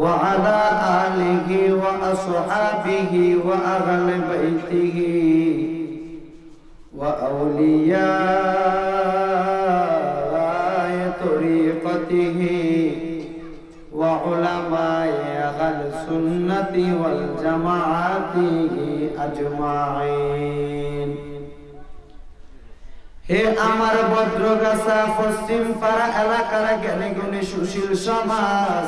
وعلى آله وأصحابه وأهل بيته وأولياء طريقته وعلماء أهل السنة والجماعة أجمعين। হে আমার বদ্রগাছা পশ্চিম পাড়া এলাকার জ্ঞানী গুণী সুশীল সমাজ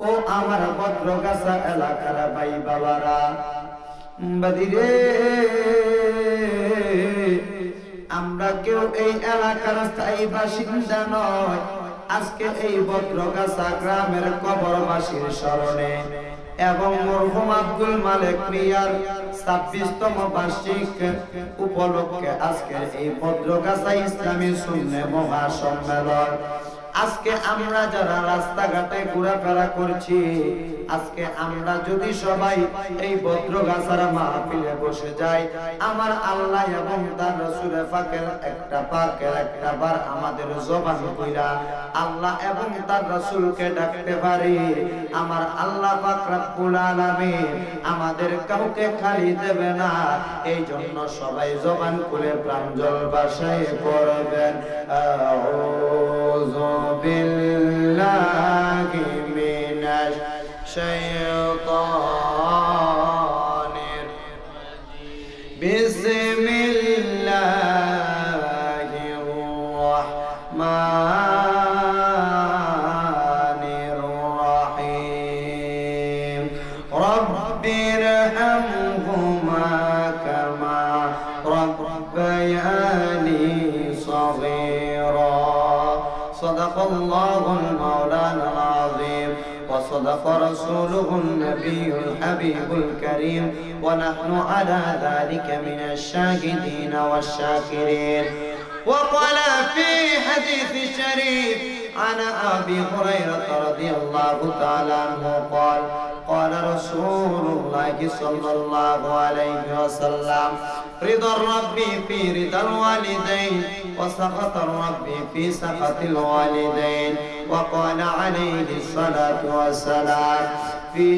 ও আমার বদ্রগাছা এলাকার ভাই বাবারা, বাদিরে আমরা কেউ এই এলাকার স্থায়ী বাসিন্দা নয়। আজকে এই বদ্রগাছা গ্রামের কবরবাসীর স্মরণে এবং মরহুম আব্দুল মালেক মিয়ার 26তম বার্ষিক উপলক্ষে আজকে এই বদ্রগাছা ইসলামী সুন্নাহ মহাসম্মেলন। আজকে আমরা যারা রাস্তাঘাটে ঘোরাফেরা করছি, আজকে আমরা যদি সবাই এই বদ্রগাছার মাহফিলে বসে যাই, আমার আল্লাহ এবং তার রাসূল পাকের একটা বার আমাদের জবান কইরা আল্লাহ এবং তার রাসূলকে ডাকতে পারি, আমার আল্লাহ পাক রব্বুল আলামিন আমাদের কাউকে খালি দেবে না। এই জন্য সবাই জবান খুলে প্রাঞ্জল ভাষায় পড়বেন আউযু বিল্লাহি মিনাশ শাইতানির রাজিম বিসমিল্লাহির রাহমানির রাহিম রব্বিরহামহুমা কামা রাব্বায়ানি صغيرا صدق الله المولانا العظيم وصدق رسوله النبي الحبيب الكريم ونحن على ذلك من الشاهدين والشاكرين. وقال في حديث شريف عن أبي هريرة رضي الله تعالى عنه قال قال رسول الله صلى الله عليه وسلم رضا الرب في رضا الوالدين وسخط الرب في سخط الوالدين. وقال عليه الصلاة والسلام في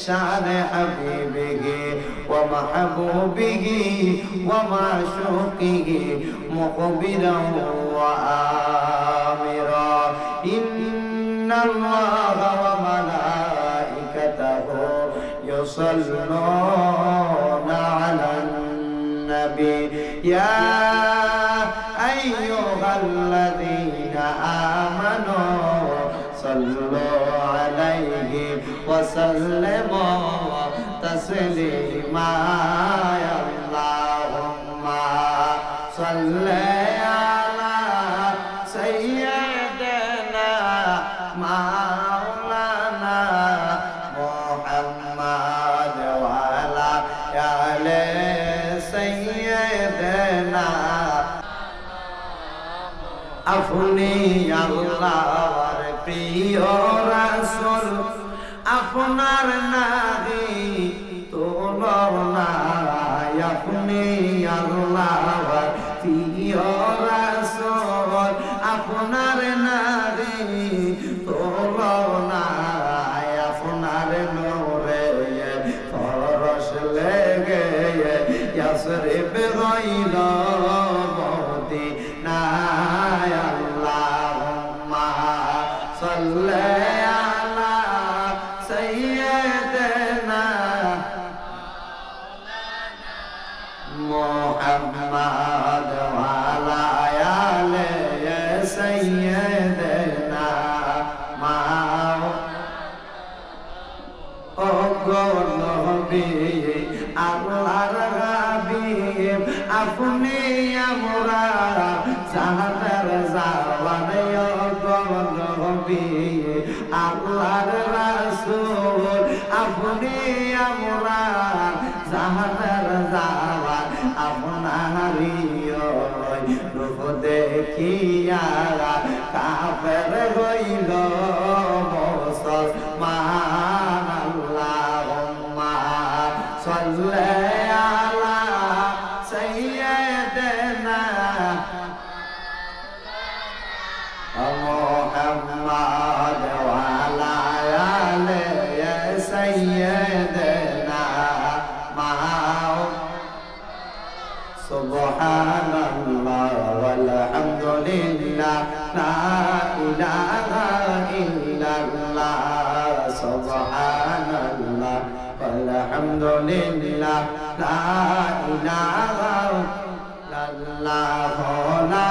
شأن حبيبه ومحبوبه ومعشوقه مخبرا وآمرا إن الله وملائكته يصلون على النبي يا أيها الذين آمنوا صلوا عليه وسلموا تسليما. اللهم صل على سيدنا مولانا محمد وعلى آل سيدنا আপনি আল্লাহর প্রিয় রাসূল, আপনার নাহি তোলর নাই। আপনি আল্লাহর প্রিয় রাসূল, আপনার নাহি তোলর নাই। আপনার নূরে পরশ লেগে ইয়াসরিব গইল মদিনা। আল্লাহুম্মা সাল্লি আলা সাইয়্যিদিনা মুহাম্মাদ ওয়া আলা আলি সাইয়্যিদিনা ও গো নবী আল্লাহর হাবিব, আপনি আমরা জাহানের জাওয়ানে ও গো নবী আল্লাহর রাসূল, আপনি আমরা জাহানের জাওয়ান। আপনারই রূপ দেখিয়া কাফের হইল মুসলমান। আল্লাহুম্মা সাল্লি আলা সাইয়্যিদিনা আলহামদুলিল্লাহ লা ইলাহা ইল্লাল্লাহ সুবহানাল্লাহ আলহামদুলিল্লাহ লা ইলাহা ইল্লাল্লাহ লা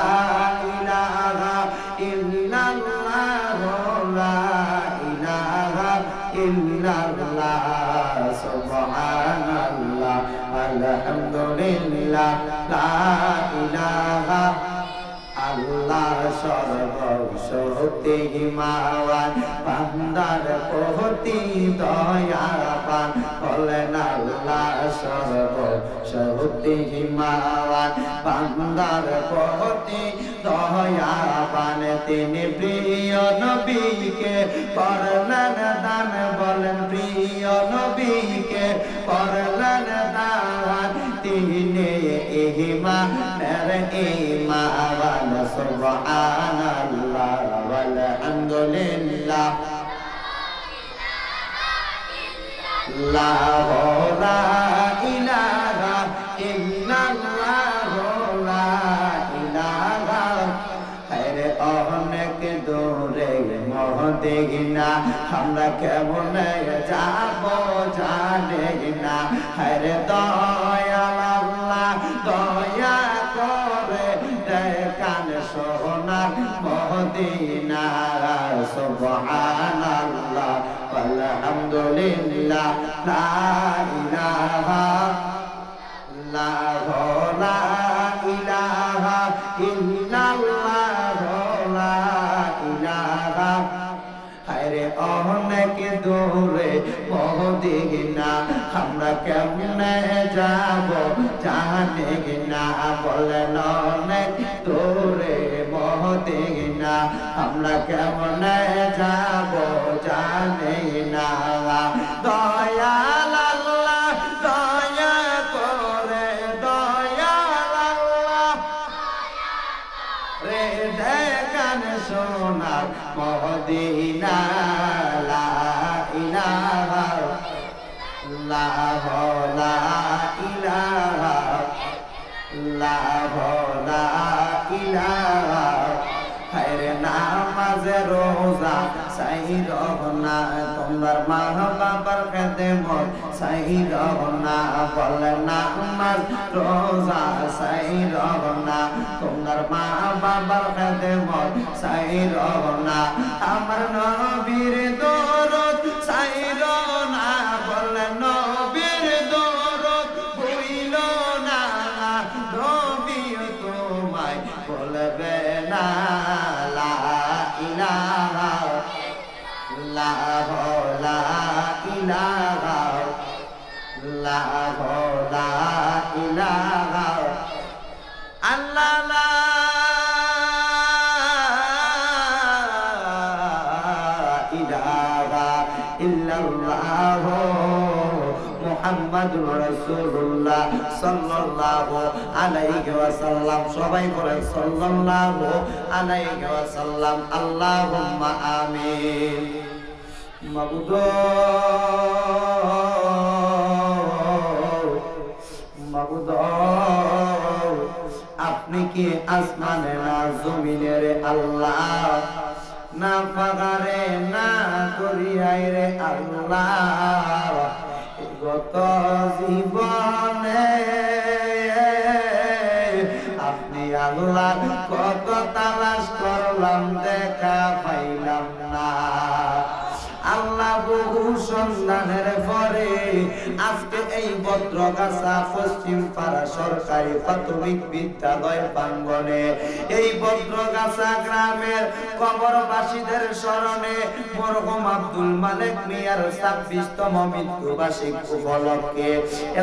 ইলাহা ইল্লাল্লাহ লা ইলাহা ইল্লাল্লাহ সুবহানাল্লাহ আলহামদুলিল্লাহ লা ইলাহা আল্লাহ সর্বশক্তিমান বান্দার প্রতি দয়াবান বলেন আল্লাহ সর্বশক্তিমান বান্দার প্রতি দয়াবান তিনি প্রিয় নবীকে করলেন দান বলেন প্রিয় নবীকে করলেন দান তিনি ইমানের ইমান সুবহানাল্লাহ ওয়ালহামদুলিল্লাহ লা ইলাহা ইল্লাল্লাহ লা ইলাহা হায়রে অনেক দূরে মদিনা আমরা কেমন যাব জানি না হায়রে দয়াল আল্লাহ দয়া করে দেখান সোনার মদিনা সুবহানাল্লাহ আলহামদুলিল্লাহ লা ইলাহা লা ইলাহা ইল্লাল্লাহ লা ইলাহা হায়রে অনেক দূরে মদিনা আমরা কেমনে যাব জানি না বলেন অনেক দূরে মদিনা আমরা কেমনে যাব জানি না দয়াল আল্লাহ দয়া করে দয়াল আল্লাহ রে দেখান সোনার মদিনা লা ইলাহা লা ইলাহা লা ইলাহা হায়রে নামাজ রোজা সাই রহনা তোমার মা বাবার খেদমত সাই রহনা বলে নামাজ রোজা সাই রহনা তোমার মা বাবার খেদমত সাই রহনা আমার নবীর দরদ সাই রহনা বলে নবীর দরদ হইল না নবী তোমায় বলবে না লা ইলাহা লা ইলাহা লা ইলাহা আল্লাহ লা ইলাহা ইল্লাল্লাহ মুহাম্মাদুর রাসূলুল্লাহ সাল্লাল্লাহু আলাইহি ওয়াসাল্লাম সবাই বলেন সাল্লাল্লাহু আলাইহি ওয়াসাল্লাম আল্লাহুম্মা আমিন মাবুদ মাবুদ আপনি কি আসমানে না জমিনে রে আল্লাহ না পাগারে না করিয়াই রে আল্লাহ গত জীবনে আপনি আল্লাহ কত তালাশ করলাম দেখা পাইলাম না আল্লাহ বহু সন্ধানের পরে আজকে এই বদ্রগাছা পশ্চিম পাড়া সরকারি প্রাথমিক বিদ্যালয় প্রাঙ্গণে এই বদ্রগাছা গ্রামের কবরবাসীদের স্মরণে মরহুম আব্দুল মালিক মিয়ার 26তম মৃত্যুবার্ষিক উপলক্ষে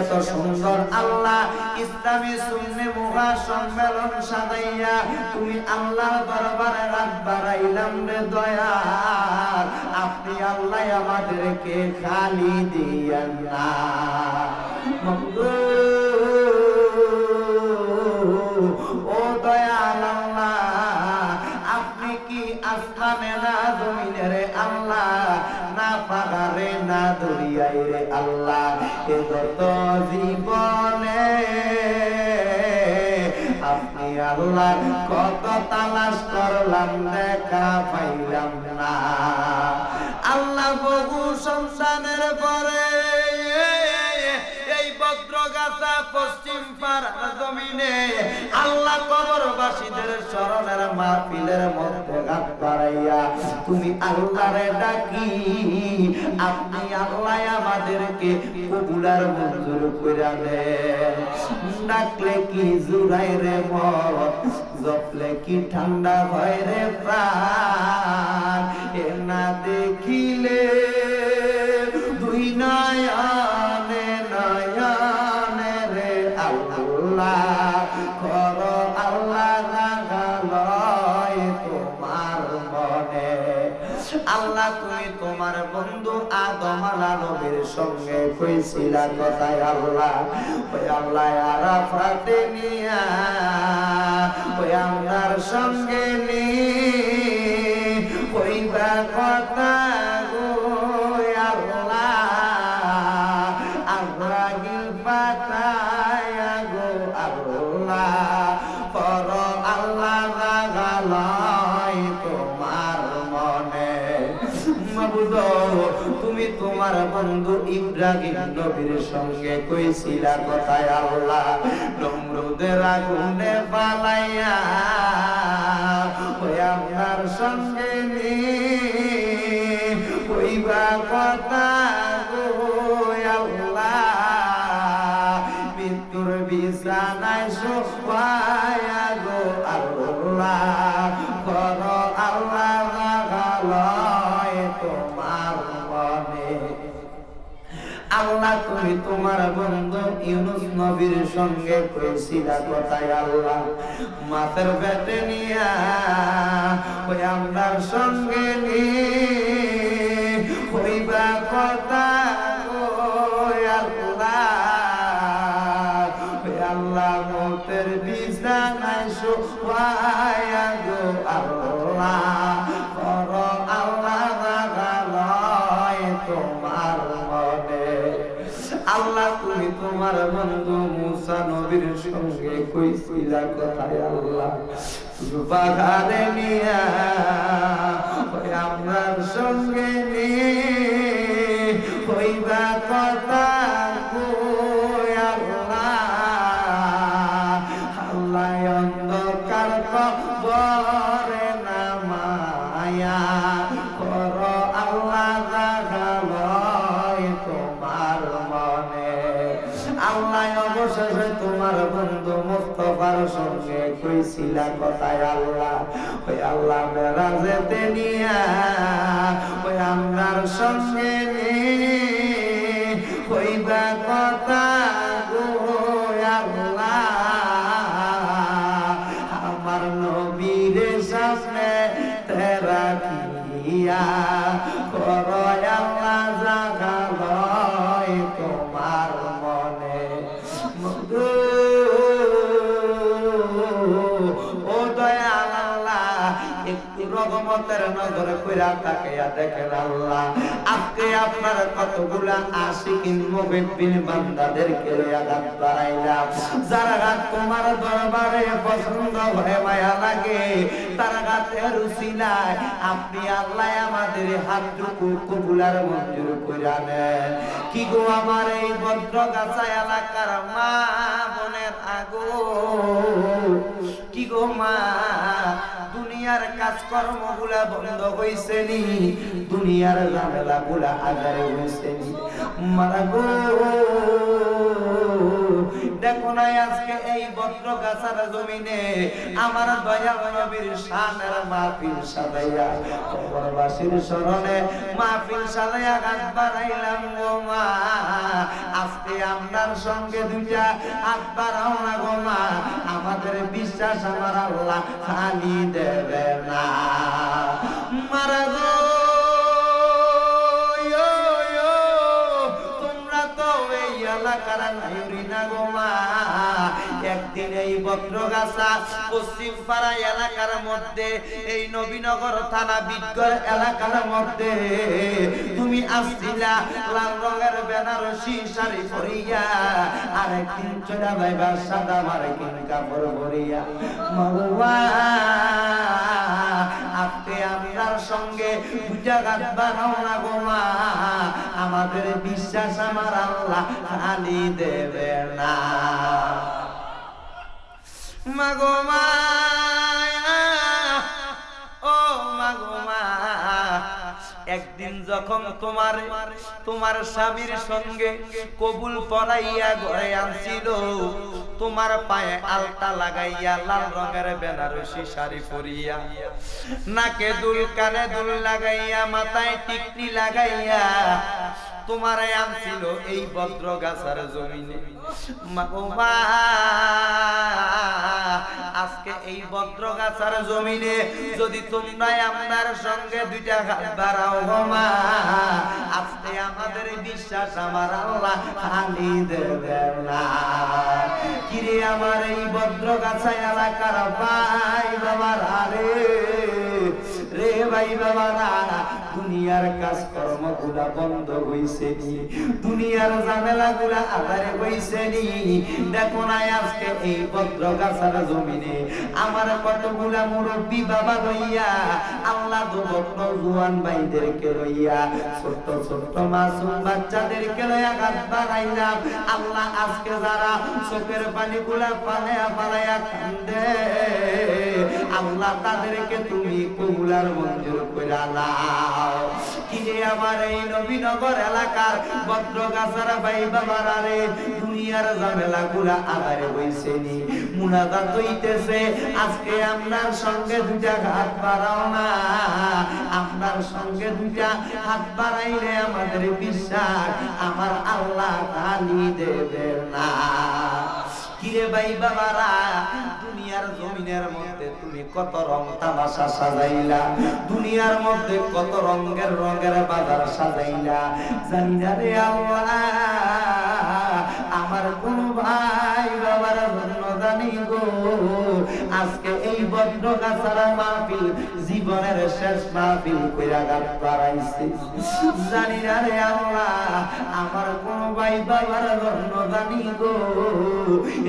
এত সুন্দর আল্লাহ ইসলামী সুন্নি মুহা সম্মেলন সাজাইয়া তুমি আল্লাহর দরবারে রাত বাড়াইলাম রে দয়াল আপনি আল্লাহ আমাদেরকে খালি দিয়েন না ও দয়াল আল্লাহ আপনি কি আসমানে না জমিনে রে আল্লাহ না পাহাড়ে না দরিয়ায় রে আল্লাহ এ যত জীবনে আপনি আল্লাহ আল্লাহ কত তালাশ করলাম দেখা পাইলাম না। আল্লাহ বহু সন্তানের পরে এই বদ্রগাছা পশ্চিম পাড়ার জমিনে আল্লাহ কবরবাসীদের স্মরণের মাহফিলের মধ্যে হাত বাড়াইয়া তুমি আল্লাহরে ডাকি, আপনি আল্লাহ আমাদেরকে কবুলার মঞ্জুর কইরা দেন। ডাকলে কি জুড়াই রে মন, জপলে কি ঠান্ডা হয় রে প্রাণ, এ না দেখিলে দুই নয়নে নয়নে রে আল্লাহ করো আল্লাহ লাগালয় তোমার মনে। আল্লাহ তুমি তোমার বন্ধু আদম নবীর সঙ্গে কইছিলা কথায় আল্লাহ, ওই আল্লাহ আরাফাতে নিয়া ওই আমার সঙ্গে নি কইবা কথা গো আল্লাহ, আল্লাহিল পাতায় গো আল্লাহ পর আল্লাহ লাগালয় তোমার মনে। মাবুদ তুমি তোমার বন্ধু ইব্রাহিম নবীর সঙ্গে কইছিলা কথায় আল্লাহ, নমরুদের আগুনে পালাইয়া ওই আপনার সঙ্গে নি কইবা কথা গো আল্লাহ, মৃত্যুর বিছানায় শোয়া গো আল্লাহ কর আল্লাহ লাগালয় তোমার মনে। আল্লাহ তুমি তোমার বন্ধু ইউনুস নবীর সঙ্গে কইছিলা কথায় আল্লাহ, মাথার পেটে নিয়া ওই আমরার সঙ্গে নি কইবা কথা গো আল্লাহ, ওই আল্লাহ মতের বিছানায় শোয়া গো আল্লাহ কর আল্লাহ লাগালয় তোমার মনে। আল্লাহ তুমি তোমার বন্ধু মুসা নবীর সঙ্গে কইছিলা কথায় আল্লাহ, বাগানে নিয়া ওই আমরার সঙ্গে নি কইবা কথা গো আল্লাহ, আল্লাহ অন্ধকার কবরে নামায়া কর আল্লাহ লাগালয় তোমার মনে। আল্লাহ অবশেষে তোমার বন্ধু মুস্তাফার সঙ্গে কইছিলা কথায় আল্লাহ, ওই আল্লাহ মেরাজেতে নিয়া ওই আমরার সঙ্গে নি কইবা কথা গো আল্লাহ, আমার নবীর সামনে তেরা কিয়া কর আল্লাহ জাগালয় তোমার মনে। ও দয়াল আল্লাহ একটু রহমতের নজর কইরা তাকাইয়া দেখেন আল্লাহ, আজকে আপনার কতগুলা আশিকিন মুহিব্বিন বান্দাদেরকে আঘাত বাড়াইলাম, যারা তোমার দরবারে পছন্দ হয়ে মায়া লাগে তারা গাতের উসিলায় আপনি আল্লাহ আমাদের হাতটুকু কবুলার মঞ্জুর কইরা নেন। কি গো আমার এই বদ্রগাছা এলাকার মা বোনের আগো, কি গো মা দুনিয়ার কাজকর্ম গুলা বন্ধ হইছে নি, দুনিয়ার ঝামেলা গুলা আগারে হইছে নি, মারা গো দেখো না আজকে এই বদ্রগাছার জমিনে আমার দয়াল নবীর শানের মাহফিল সাজাইয়া কবরবাসীর স্মরণে মাহফিল সাজাইয়া গান বাড়াইলাম গো মা, আজকে আপনার সঙ্গে দুইটা হাত বাড়াও না গো মা, আমাদের বিশ্বাস আমার আল্লাহ খালি দেবে না। মারা গো তোমরা তো এই এলাকার নাইরি না গো মা, একদিন এই বদ্রগাছা পশ্চিম পাড়া এলাকার মধ্যে, এই নবীনগর থানা বিটগড় এলাকার মধ্যে তুমি আসছিলা লাল রঙের বেনারসি শাড়ি পরিয়া, আর একদিন চড়া ভাইবা সাদা মার্কিন কাপড় পরিয়া। মহুয়া আপনি আপনার সঙ্গে দুটা গাছ বানাও না গো মা, আমাদের বিশ্বাস আমার আল্লাহ খালি দেবে না। মাগো মা, ও মাগো মা, একদিন যখন তোমার স্বামীর সঙ্গে কবুল পড়াইয়া ঘরে আনছিল, তোমার পায়ে আলতা লাগাইয়া লাল রঙের বেনারসি শাড়ি পরিয়া, নাকে দুল কানে দুল লাগাইয়া মাথায় টিকলি লাগাইয়া তোমারে আনছিল এই বদ্রগাছার জমিনে। মাগো মা, আজকে এই বদ্রগাছার জমিনে যদি তোমরা আপনার সঙ্গে দুইটা হাত বাড়াও গো মা, আজকে আমাদের বিশ্বাস আমার আল্লাহ খালি দেবে না। কিরে আমার এই বদ্রগাছা এলাকার ভাই বাবারা রে ভাই বাবারা, দুনিয়ার কাজকর্ম গুলা বন্ধ হইছে নি, দুনিয়ার ঝামেলা গুলা আধারে হইছে নি। দেখো না আজকে এই বদ্রগাছার জমিনে আমার কতগুলা মুরব্বী বাবা লইয়া, আল্লাহ যুবক জুয়ান ভাইদেরকে লইয়া, ছোট্ট ছোট্ট মাসুম বাচ্চাদেরকে লইয়া গাছ বানাইলাম। আল্লাহ আজকে যারা চোখের পানি গুলা পালায়া পালায়া কান্দে, আল্লাহ তাদেরকে তুমি কবুলার মঞ্জুর কইরা নাও। কিরে আমার এই নবীনগর এলাকার বদ্রগাছার ভাই বাবারা রে, দুনিয়ার ঝামেলা গুলা আধারে হইছে নি, মুনাজাত হইতেছে। আজকে আপনার সঙ্গে দুইটা হাত বাড়াও না, আপনার সঙ্গে দুইটা হাত বাড়াইলে আমাদের বিশ্বাস আমার আল্লাহ খালি দেবে না। কিরে ভাই বাবারা, দুনিয়ার জমিনের মধ্যে তুমি কত রং তামাশা সাজাইলা, দুনিয়ার মধ্যে কত রঙের বাজার সাজাইলা, জানি না রে আল্লাহ আমার কোন ভাই বাবার জন্য জানি গো আজকে এই বদ্রগাছার মাহফিল জীবনের শেষ মাহফিল কইরা গাত বাড়াইছে। জানি না রে আল্লাহ আমার কোন ভাই বাবার জন্য জানি গো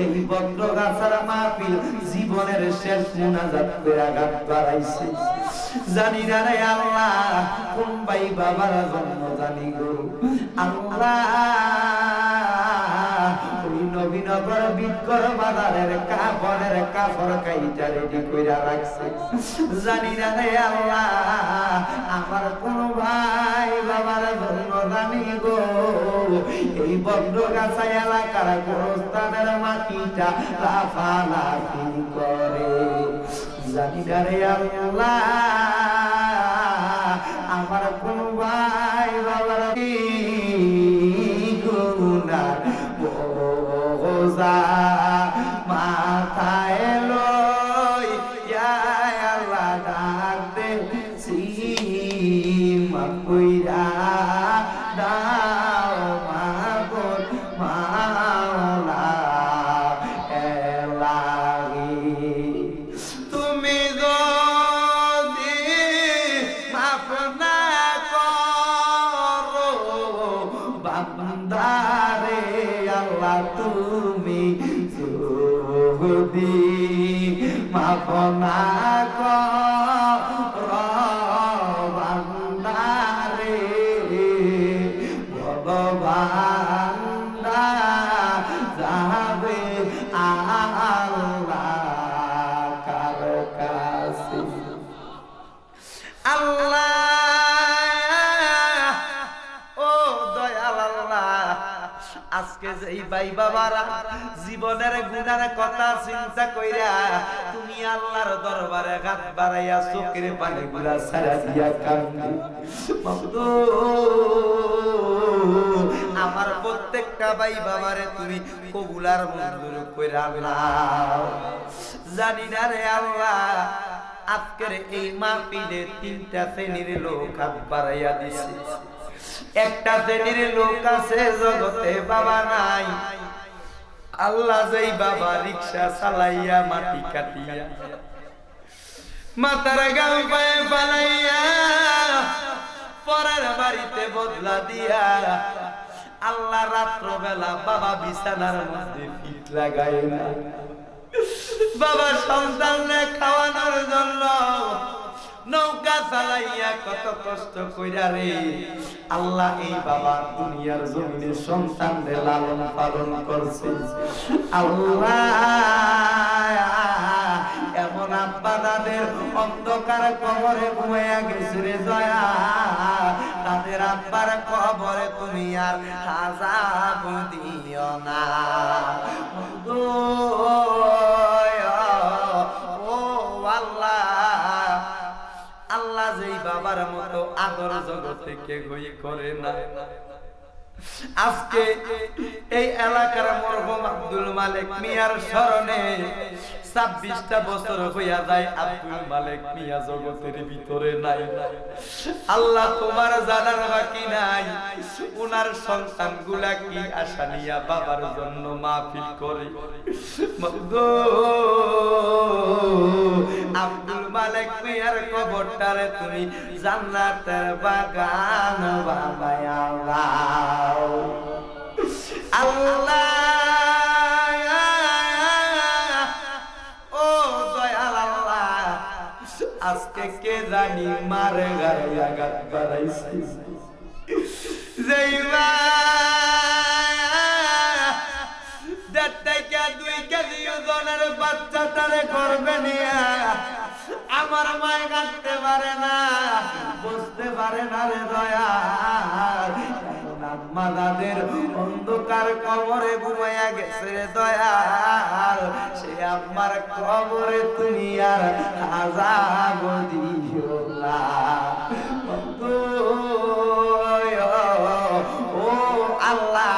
এই বদ্রগাছার মাহফিল জীবনের শেষ মুনাজাত কইরা গাত বাড়াইছে। জানি না রে আল্লাহ কোন ভাই বাবার জন্য জানি গো আল্লাহ ওই নবীনগর বিটগড় বাজারের কাপড় কাইটা রেডি কইরা রাখছে। জানি না রে আল্লাহ আমার কোন ভাই বাবার জন্য জানি গো এই বদ্রগাছা এলাকার গোরস্থানের মাটিটা লাফালাফি করে। জানি না রে আল্লাহ আমার কোন ভাই বাবার গুনার বোঝা মাথায় লইয়া আল্লাহ ডাক দেছি মাফ কইরা দাও মাগো মাওলা এলাহি। তুমি যদি মাফ না করো বান্দারে আল্লাহ তুমি যদি মাফ না করো বান্দারে ভগবানরা যাবে আল্লাহ কার কাছে। আল্লাহ ও দয়াল আল্লাহ আজকে যে এই ভাই বাবারা জীবনের গুনার কথা চিন্তা কইরা তুমি আল্লাহর দরবারে হাত বাড়াইয়া চোখের পানি গুলা ছাড়া দিয়া কান্দে। আমার প্রত্যেকটা ভাই বাবারে তুমি কবুলার মঞ্জুর কইরা নাও। জানি না রে আল্লাহ আজকের এই মাহফিলে তিনটা শ্রেণীর লোক হাত বাড়াইয়া দিছে। একটা শ্রেণীর লোক আছে জগতে বাবা নাই, আল্লাহ যেই বাবা রিকশা চালাইয়া মাটি কাটিয়া মাথার গাল পায়ে বানাইয়া পরের বাড়িতে বদলা দিয়া আল্লাহ রাত্রবেলা বাবা বিছানার মধ্যে ফিট লাগায় না, বাবা সন্তানকে খাওয়ানোর জন্য নৌকা চালাইয়া কত কষ্ট কইরা রে আল্লাহ এই বাবা দুনিয়ার জমিনে সন্তানদের লালন পালন করছে। আল্লাহ এমন আব্বা তাদের অন্ধকার কবরে ঘুমাইয়া গেছে রে দয়া, তাদের আব্বার কবরে তুমি আর আযাব দিও না। আল্লাহ যেই বাবার মতো আদর জগতে কেউই করে না। আজকে এই এলাকার মরহুম আব্দুল মালিক মিয়ার স্মরণে 26টা বছর হইয়া যায় আব্দুল মালিক মিয়া জগতের ভিতরে নাই। আল্লাহ তোমার জানার বাকি নাই উনার সন্তানগুলা কি আশা নিয়া বাবার জন্য মাহফিল করে। আব্দুল মালিক মিয়ার কবরটারে তুমি জান্নাতের বাগান বানায়া দাও আল্লাহ। ও দয়াল আল্লাহ, আজকে কে জানি মারে গায়ে আঘাত বাড়াইছে, যেই মা 2 কেজি ওজনের বাচ্চাটারে করবে নিয়া আমার মায় কাটতে পারে না, বুঝতে পারে না রে দয়া। আমাদের অন্ধকার কবরে ঘুমাইয়া গেছে রে দয়াল, সে আমার কবরে তুমি আর আযাব দিও না। ও আল্লাহ,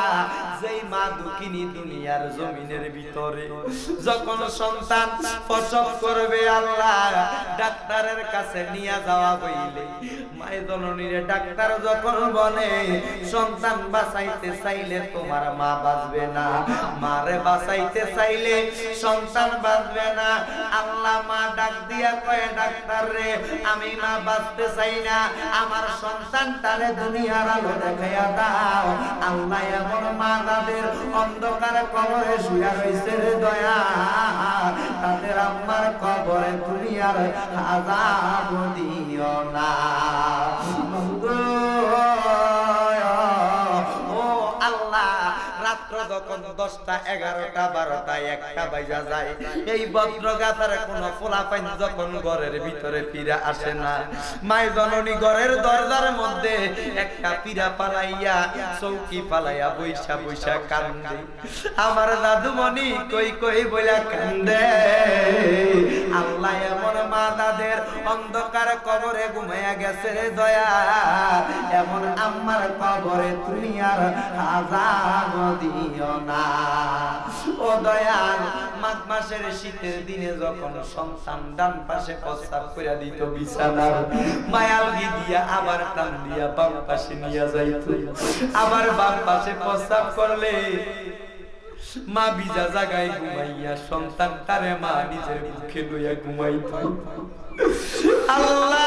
যেই মা দুঃখিনী দুনিয়ার জমিনের ভিতরে যখন সন্তান প্রসব করবে আল্লাহ ডাক্তারের কাছে নিয়ে যাওয়া হইলে মায়ের জননীর ডাক্তার যখন বলে সন্তান বাঁচাইতে চাইলে তোমার মা বাঁচবে না, মারে বাঁচাইতে চাইলে সন্তান বাঁচবে না। আল্লাহ মা ডাক দিয়া কয় ডাক্তার রে আমি মা বাঁচতে চাই না, আমার সন্তানটারে দুনিয়ার আলো দেখাইয়া দাও। আল্লাহ এমন মা তাদের অন্ধকার কবরে শুয়া রইছে রে দয়া, তাদের আমার কবরে দুনিয়ার আযাব দিও না। ও আল্লাহ, রাত্র যখন 10টা 11টা 12টা 1টা বাজা যায় এই বজ্রগাথার কোন ফোলাপাইন যখন ঘরের ভিতরে ফিরে আসে না, মাই জননী ঘরের দরজার মধ্যে একটা পিরা পালাইয়া চৌকি পালাইয়া বৈশা বৈশা কান্দে। আমার দাদুমণি কই কই বইলা কান্দে। আল্লাহ এমন মা তাদের অন্ধকার কবরে ঘুমাইয়া গেছে রে দয়া, এমন আমার কবরে তুমি আর আযাব দিও না। ও দয়াল, মাঘ মাসের শীতের দিনে যখন সন্তান ডান পাশে প্রস্রাব কইরা দিত বিছানার মায়াল দিয়া আবার টান দিয়া বাম পাশে নিয়ে যাইত, আবার বাম পাশে প্রস্রাব করলে মা ভিজা জায়গায় ঘুমাইয়া সন্তান তারে মা নিজের মুখে লইয়া ঘুমাইত। আল্লাহ,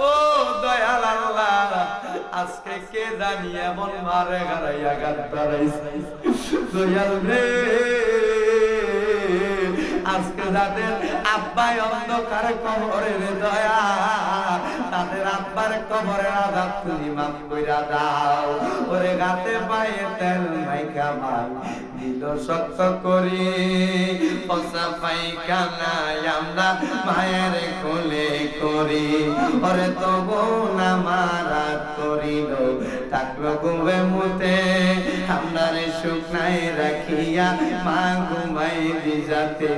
ও দয়াল আল্লাহ, আজকে কে জানি এমন মারে গাড়াইয়া গান বাড়াইছে দয়াল রে। আজকে যাদের আব্বাই অন্ধকার কবরে রে দয়া, তাদের আব্বার কবরের আযাব তুমি মাফ কইরা দাও। ওরে গাতে পায়ে তেল মাইখা মাই দিল শক্ত করি, পচা পায়খানা আমরা মায়ের কোলে করি। ওরে তবু না মারা করিল থাকলো ঘুমে মুতে, আপনারে শুকনাই রাখিয়া মা ঘুমাই ভিজাতে।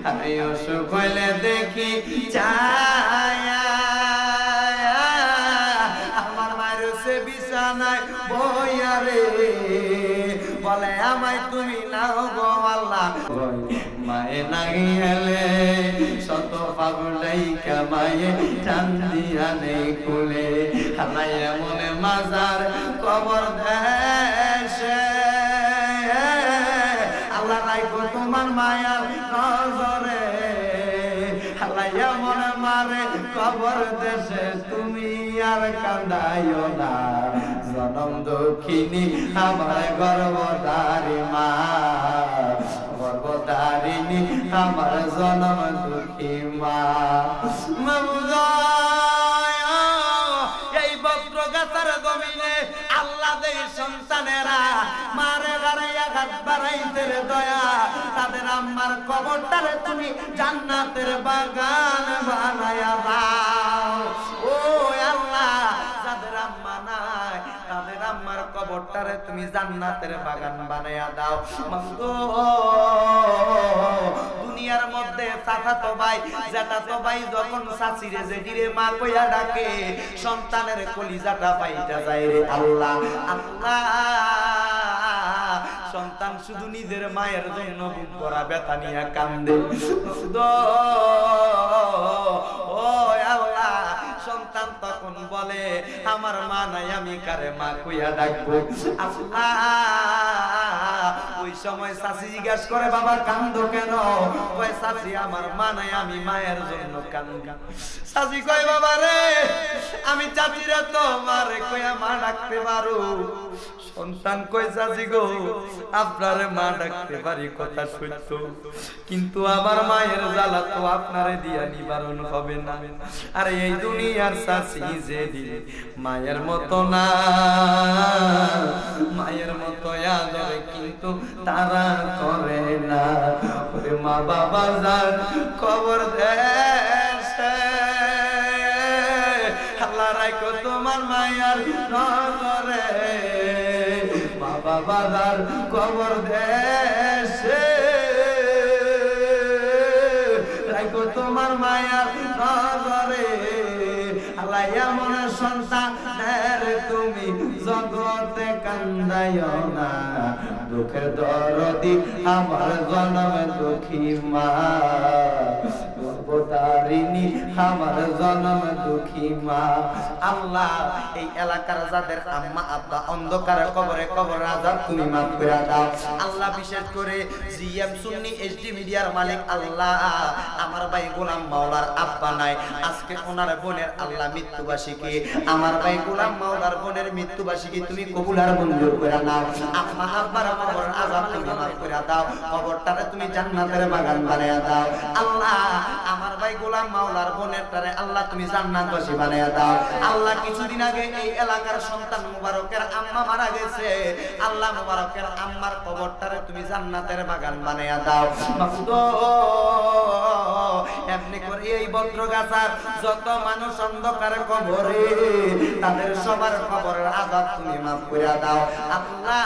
আমিও সুখ হইলে দেখি ছায়া, আমার মায়ের সে বিছানায় বইয়া রে বলে আমায় তুমি নাও গো আল্লাহ। মায়ে নাই হেলে শত পাগলাই কামায়ে টান দিয়া নেই কুলে, হালাই এমন মাজার কবর দেশে আল্লাহ মনে মারে কবর দেশে তুমি আর কান্দাইও না জনম দুঃখিনী আমার গর্ভধারী মা গর্ভধারিণী আমার জনম দুঃখী মা এই বক্রগাছার জমিনে আল্লাহ দেই সন্তানেরা মারে বাড়াইয়া ঘাট বাড়াইতে দয়া তাদের আম্মার কবরটারে তুমি জান্নাতের বাগান বানায়া দাও ও আল্লাহ যাদের আম্মা নাই তাদের আম্মার কবরটারে তুমি জান্নাতের বাগান বানায়া দাও মাগো দুনিয়ার মধ্যে চাচাতো ভাই জ্যাঠাতো ভাই যখন চাচিরে জেঠিরে মা কইয়া ডাকে সন্তানের কলিজাটা পাইটা যায় রে আল্লাহ আল্লাহ সন্তান শুধু নিজের মায়ের জন্য বুক ভরা ব্যথা নিয়ে কান্দে ও আল্লাহ সন্তান তখন বলে আমার মা নাই আমি কারে মা কইয়া ডাকবো আল্লাহ ওই সময় চাচি জিজ্ঞাসা করে বাবা কান্দো কেন কয় চাচি আমার মা নাই আমি মায়ের জন্য কান্দি চাচি কয় বাবা রে আমি চাচিরে তো মারে কইয়া মা ডাকতে পারো সন্তান কই চাচি গো আপনারে মা ডাকতে পারি কথা সত্য কিন্তু আমার মায়ের জ্বালা তো আপনারে দিয়া নিবারণ হবে না আর এই দুনিয়ার চাচি যে দিলে মায়ের মতো না মায়ের মতো আদরে কিন্তু তারা করে না ওরে মা বাবা যার খবর দেশে আল্লাহ রাখো তোমার মায়ের নজরে মা বাবা যার খবর দেশে রাখো তোমার মায়ের নজরে আল্লাহ এমন সন্তানের তুমি জগতে কান্দাইও না দুঃখের দরদি আমার জনম দুঃখী মা গর্ভধারিণী আমার জনম দুঃখী মা আল্লাহ এই এলাকার যাদের আম্মা আব্বা অন্ধকারে কবরে কবর আযাব তুমি মাফ করে দাও আল্লাহ বিশেষ করে জিএম সুন্নি এইচডি মিডিয়ার মালিক আল্লাহ আমার ভাই গোলাম মাওলার আব্বা নাই আজকে ওনার বোনের আল্লাহ মৃত্যুবার্ষিকী আমার ভাই গোলাম মাওলার বোনের মৃত্যুবার্ষিকী তুমি কবুল আর মঞ্জুর করে নাও আম্মা আব্বার কবর আযাব তুমি মাফ করে দাও কবরটারে তুমি জান্নাতের বাগান বানায়া দাও আল্লাহ আমার ভাই গোলাম মাওলার বোনেরটারে আল্লাহ তুমি জান্নাতবাসী বানায়া দাও আল্লাহ কিছুদিন আগে এই এলাকার সন্তান মুবারকের আম্মা মারা গেছে আল্লাহ মুবারকের আম্মার কবরটারে তুমি জান্নাতের বাগান বানায়া দাও মাগো এমনি করে এই বদ্রগাছার যত মানুষ অন্ধকার কবরে তাদের সবার কবরের আযাব তুমি মাফ করে দাও আল্লাহ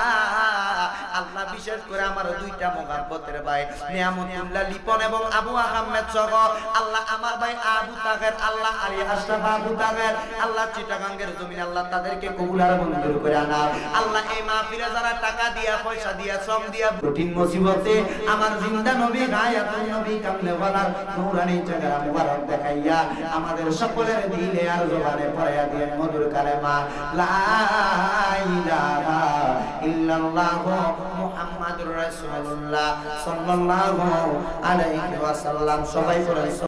আল্লাহ বিশেষ করে আমার দুইটা মোহাব্বতের ভাই নিয়ামতুল্লাহ লিপন এবং আবু আহমেদ সহ আল্লাহ আমার ভাই আবু তাহের আল্লাহ আলী আশরাফ আবু তাহের আল্লাহ চিটাগাঙ্গের জমিন আল্লাহ তাদেরকে কবুল আর মঞ্জুর করে নাও আল্লাহ এই মাহফিলে যারা টাকা দিয়া পয়সা দিয়া শ্রম দিয়া কঠিন মুসিবতে আমার জিন্দা নবী গায়াতুন নবী কামলেওয়ালার নূরানি চেহারা মুবারক দেখাইয়া আমাদের সকলের দিলে আর জবানে পড়াইয়া দিয়ে মধুর কালেমা লা ইলাহা ইল্লাল্লাহ মুহাম্মাদুর রাসূলুল্লাহ সাল্লাল্লাহু আলাইহি ওয়াসাল্লাম সবাই পড়েন